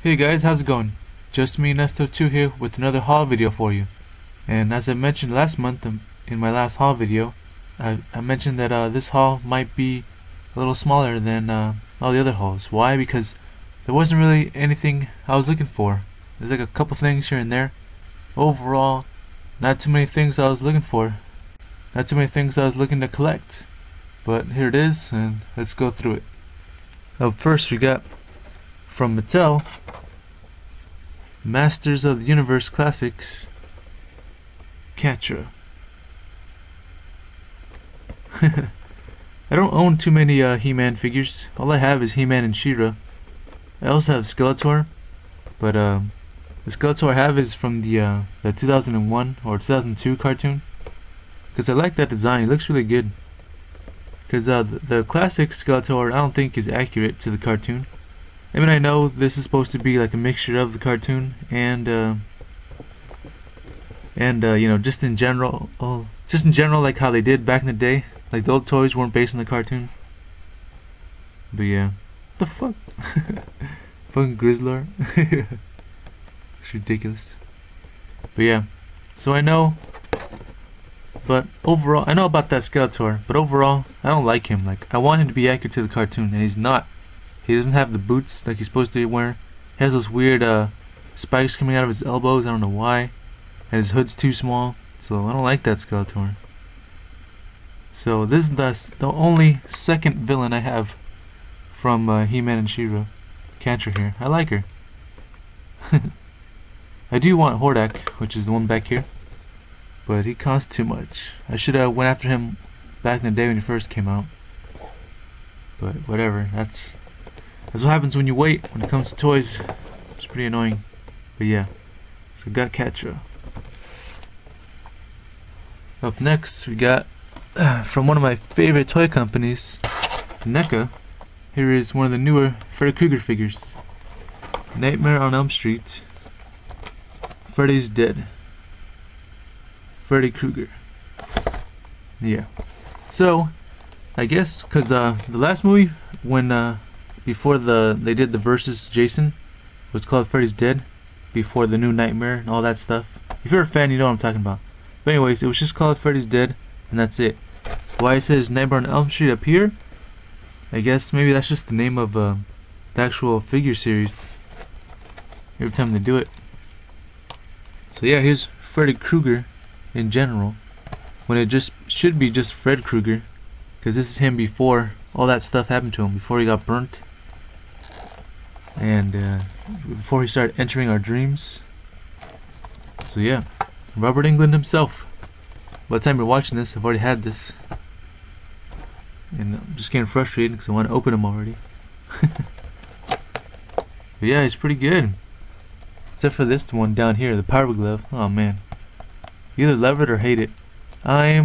Hey guys, how's it going? Just me, Nesto2 here with another haul video for you. And as I mentioned last month in my last haul video, I mentioned that this haul might be a little smaller than all the other hauls. Why? Because there wasn't really anything I was looking for. There's like a couple things here and there. Overall, not too many things I was looking for. Not too many things I was looking to collect. But here it is, and let's go through it. Up first, we got from Mattel, Masters of the Universe Classics, Catra. I don't own too many He-Man figures. All I have is He-Man and She-Ra. I also have Skeletor, but the Skeletor I have is from the 2001 or 2002 cartoon. Because I like that design, it looks really good. Because the classic Skeletor I don't think is accurate to the cartoon. I mean, I know this is supposed to be like a mixture of the cartoon and you know, just in general, like how they did back in the day. Like the old toys weren't based on the cartoon. But yeah, the fuck, fucking Grizzler. It's ridiculous. But yeah, so I know. But overall, I know about that Skeletor, but overall, I don't like him. Like, I want him to be accurate to the cartoon, and he's not. He doesn't have the boots like he's supposed to be wearing. He has those weird spikes coming out of his elbows. I don't know why. And his hood's too small, so I don't like that Skeletor. So this is the only second villain I have from He-Man and She-Ra. Catra here. I like her. I do want Hordak, which is the one back here. But he costs too much. I should have went after him back in the day when he first came out. But whatever, that's what happens when you wait when it comes to toys. It's pretty annoying. But yeah, so got Catra. Up next, we got from one of my favorite toy companies, Neca. Here is one of the newer Freddy Krueger figures. Nightmare on Elm Street. Freddy's Dead. Freddy Krueger. Yeah. So, I guess because the last movie, when before they did the versus Jason, was called Freddy's Dead, before the new Nightmare and all that stuff. If you're a fan, you know what I'm talking about. But anyways, it was just called Freddy's Dead, and that's it. Why it says Nightmare on Elm Street up here? I guess maybe that's just the name of the actual figure series. Every time they do it. So yeah, here's Freddy Krueger in general, when it just should be just Fred Krueger, because this is him before all that stuff happened to him, before he got burnt, and before he started entering our dreams. So yeah, Robert Englund himself. By the time you're watching this, I've already had this, and I'm just getting frustrated because I want to open him already. But yeah, he's pretty good, except for this one down here, the power glove. Oh man. You either love it or hate it. I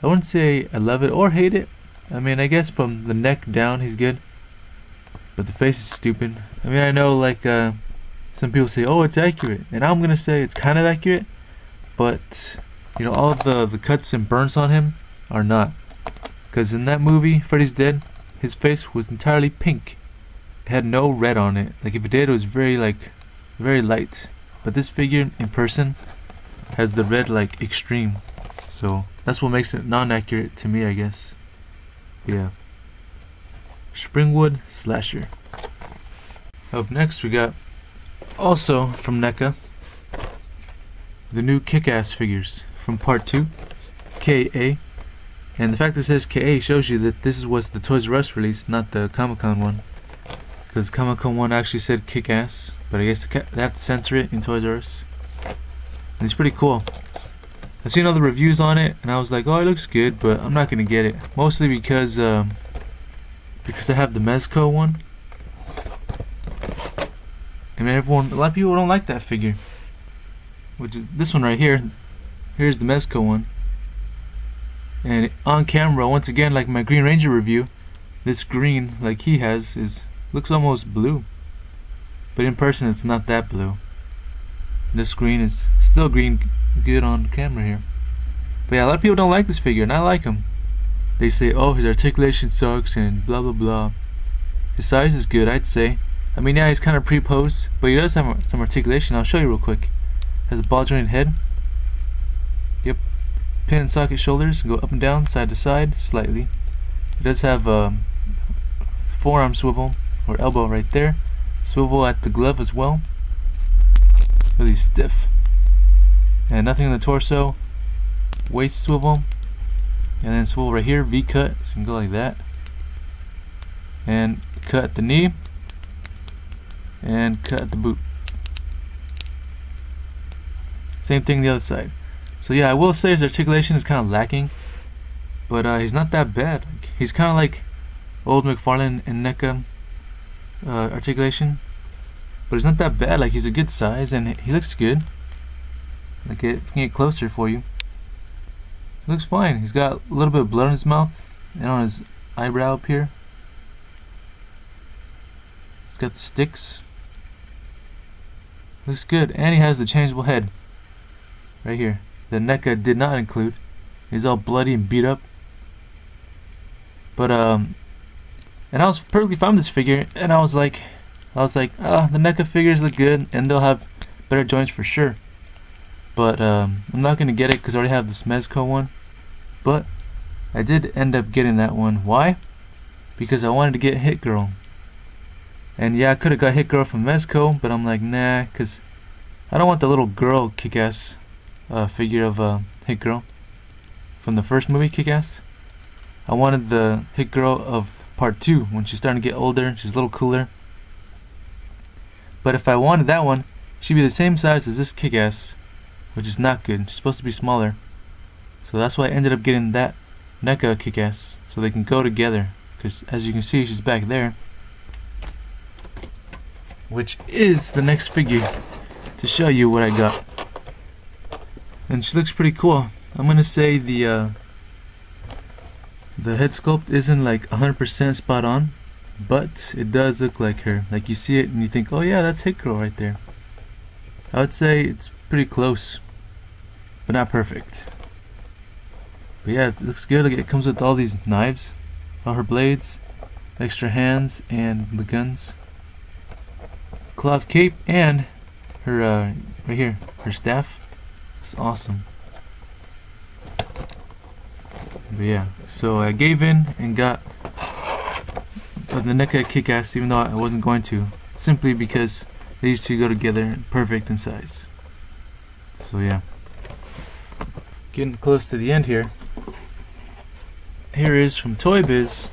wouldn't say I love it or hate it. I mean, I guess from the neck down he's good, but the face is stupid. I mean, I know like some people say, oh, it's accurate, and I'm gonna say it's kind of accurate, but you know, all of the cuts and burns on him are not. Because in that movie, Freddy's Dead, his face was entirely pink. It had no red on it. Like if it did, it was very light. But this figure in person has the red like extreme, so that's what makes it non-accurate to me, I guess. Yeah. Springwood Slasher. Up next, we got also from Neca the new Kick-Ass figures from Part 2, KA. And the fact that it says KA shows you that this was the Toys R Us release, not the Comic-Con one. Because Comic-Con one actually said Kick-Ass, but I guess they have to censor it in Toys R Us. And it's pretty cool. I've seen all the reviews on it, and I was like, oh, it looks good, but I'm not gonna get it. Mostly because I have the Mezco one. I mean, a lot of people don't like that figure, which is this one right here. Here's the Mezco one. And on camera, once again, like my Green Ranger review, this green, like he has, looks almost blue. But in person, it's not that blue. This green is still green, good on camera here. But yeah, a lot of people don't like this figure, and I like him. They say, oh, his articulation sucks and blah blah blah. His size is good, I'd say. I mean, yeah, he's kind of pre-posed, but he does have some articulation. I'll show you real quick. Has a ball jointed head. Yep. Pin and socket shoulders, go up and down, side to side, slightly. It does have forearm swivel, or elbow right there. Swivel at the glove as well. Really stiff. And nothing in the torso. Waist swivel. And then swivel right here, V-cut, so you can go like that. And cut at the knee. And cut at the boot. Same thing the other side. So yeah, I will say his articulation is kind of lacking, but he's not that bad. He's kind of like old Mcfarlane and Neca articulation, but he's not that bad. Like, he's a good size and he looks good. Like, it can get closer for you. He looks fine. He's got a little bit of blood on his mouth and on his eyebrow up here. He's got the sticks. Looks good, and he has the changeable head right here. The Neca did not include. He's all bloody and beat up. But and I was perfectly fine with this figure, and I was like, the Neca figures look good, and they'll have better joints for sure. But I'm not gonna get it because I already have this Mezco one. But I did end up getting that one. Why? Because I wanted to get Hit Girl. And yeah, I could have got Hit Girl from Mezco, but I'm like, nah, because I don't want the little girl Kick-Ass figure of Hit Girl from the first movie, Kick-Ass. I wanted the Hit Girl of part 2 when she's starting to get older. She's a little cooler. But if I wanted that one, she'd be the same size as this Kick-Ass, which is not good. She's supposed to be smaller. So that's why I ended up getting that Neca Kick-Ass, so they can go together. Because as you can see, she's back there, which is the next figure to show you what I got. And she looks pretty cool. I'm gonna say the head sculpt isn't like 100% spot on, but it does look like her. Like, you see it and you think, oh yeah, that's Hit Girl right there. I would say it's pretty close, but not perfect. But yeah, it looks good. Like, it comes with all these knives, all her blades, extra hands, and the guns. Cloth cape, and her right here, her staff. It's awesome. But yeah, so I gave in and got the Neca Kick-Ass, even though I wasn't going to, simply because these two go together perfect in size. So yeah, getting close to the end here. Here is from Toy Biz,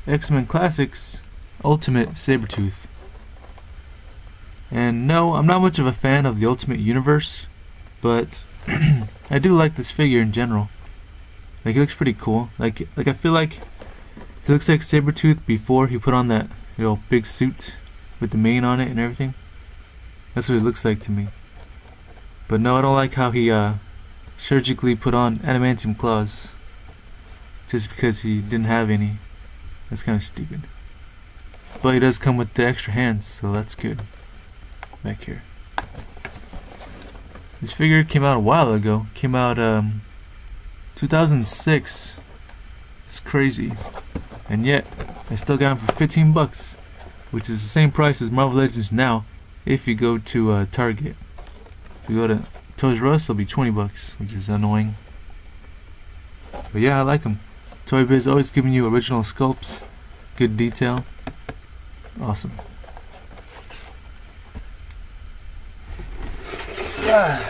X-Men Classics Ultimate Sabretooth. And no, I'm not much of a fan of the Ultimate Universe, but I do like this figure in general. Like, he looks pretty cool. Like I feel like he looks like Sabretooth before he put on that, you know, big suit with the mane on it and everything. That's what it looks like to me. But no, I don't like how he surgically put on adamantium claws just because he didn't have any. That's kind of stupid. But he does come with the extra hands, so that's good. Back here. This figure came out a while ago. Came out 2006. It's crazy. And yet I still got him for 15 bucks, which is the same price as Marvel Legends now if you go to Target. If you go to Toys R Us, it'll be 20 bucks, which is annoying. But yeah, I like them. Toy Biz always giving you original sculpts, good detail. Awesome.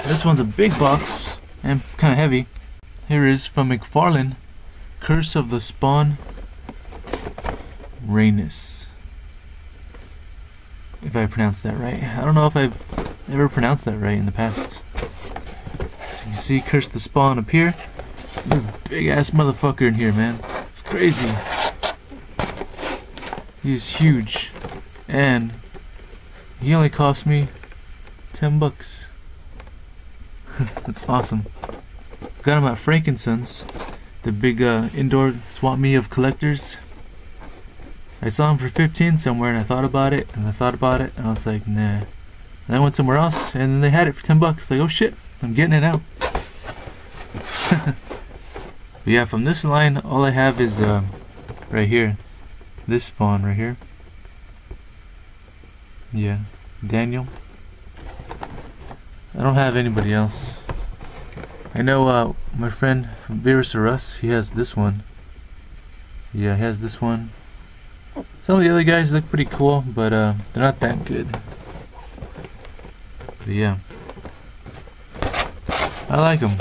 This one's a big box and kind of heavy. Here is from Mcfarlane, Curse of the Spawn Rainus. If I pronounced that right. I don't know if I've ever pronounced that right in the past. So you can see Curse of the Spawn up here. This big ass motherfucker in here, man. It's crazy. He's huge. And he only cost me 10 bucks. That's awesome. Got him at Frankenson's, the big indoor swap meet of collectors. I saw him for 15 somewhere, and I thought about it, and I thought about it, and I was like, nah. And I went somewhere else, and then they had it for 10 bucks. Like, oh shit, I'm getting it now. But yeah, from this line, all I have is right here, this Spawn right here. Yeah, Daniel. I don't have anybody else. I know my friend from Virus or Us, he has this one. Yeah, he has this one. Some of the other guys look pretty cool, but they're not that good. But yeah, I like him.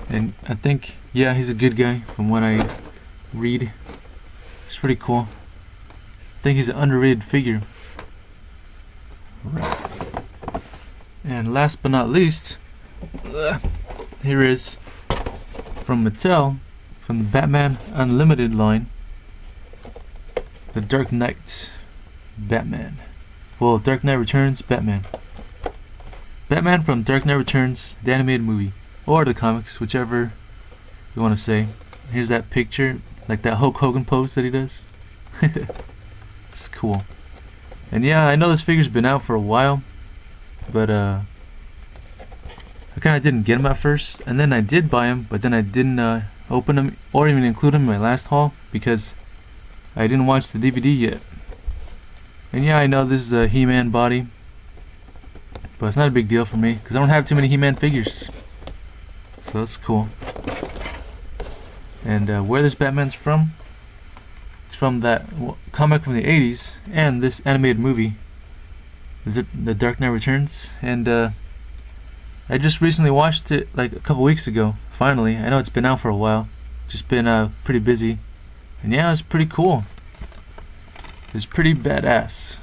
And I think, yeah, he's a good guy from what I read. He's pretty cool. I think he's an underrated figure. Right. And last but not least, here is from Mattel, from the Batman Unlimited line, the Dark Knight Batman. Well, Dark Knight Returns Batman. Batman from Dark Knight Returns, the animated movie, or the comics, whichever you want to say. Here's that picture, like that Hulk Hogan pose that he does. It's cool. And yeah, I know this figure's been out for a while, but I kind of didn't get him at first, and then I did buy him, but then I didn't open him or even include him in my last haul because I didn't watch the DVD yet. And yeah, I know this is a He-Man body, but it's not a big deal for me because I don't have too many He-Man figures, so that's cool. And where this Batman's from, it's from that comic from the 80s and this animated movie, The Dark Knight Returns. And I just recently watched it like a couple weeks ago, finally. I know it's been out for a while, just been pretty busy. And yeah, it's pretty cool. It's pretty badass.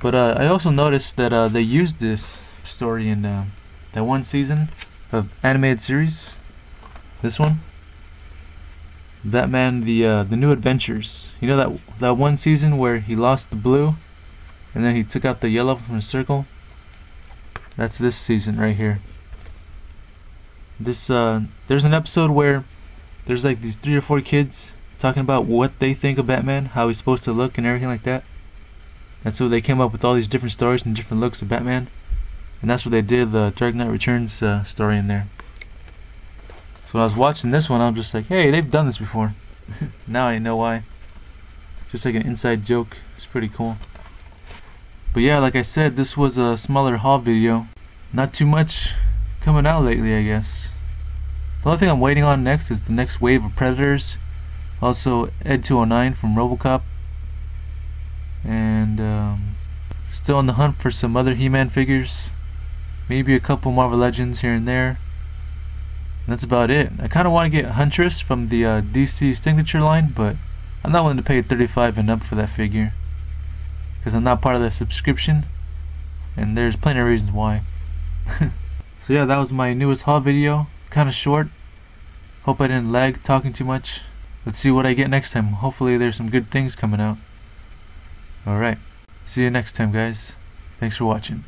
But I also noticed that they used this story in that one season of animated series. This one, Batman: The New Adventures. You know that one season where he lost the blue, and then he took out the yellow from the circle. That's this season right here. This there's an episode where there's like these 3 or 4 kids talking about what they think of Batman, how he's supposed to look and everything like that. And so they came up with all these different stories and different looks of Batman. And that's what they did, the Dark Knight Returns story in there. So when I was watching this one, I'm just like, hey, they've done this before. Now I know why. Just like an inside joke. It's pretty cool. But yeah, like I said, this was a smaller haul video. Not too much coming out lately, I guess. The only thing I'm waiting on next is the next wave of Predators. Also, Ed 209 from RoboCop. And still on the hunt for some other He-Man figures. Maybe a couple Marvel Legends here and there. And that's about it. I kind of want to get Huntress from the DC Signature line, but I'm not willing to pay $35 and up for that figure. Because I'm not part of the subscription. And there's plenty of reasons why. So yeah, that was my newest haul video. Kind of short. Hope I didn't lag talking too much. Let's see what I get next time. Hopefully there's some good things coming out. Alright. See you next time, guys. Thanks for watching.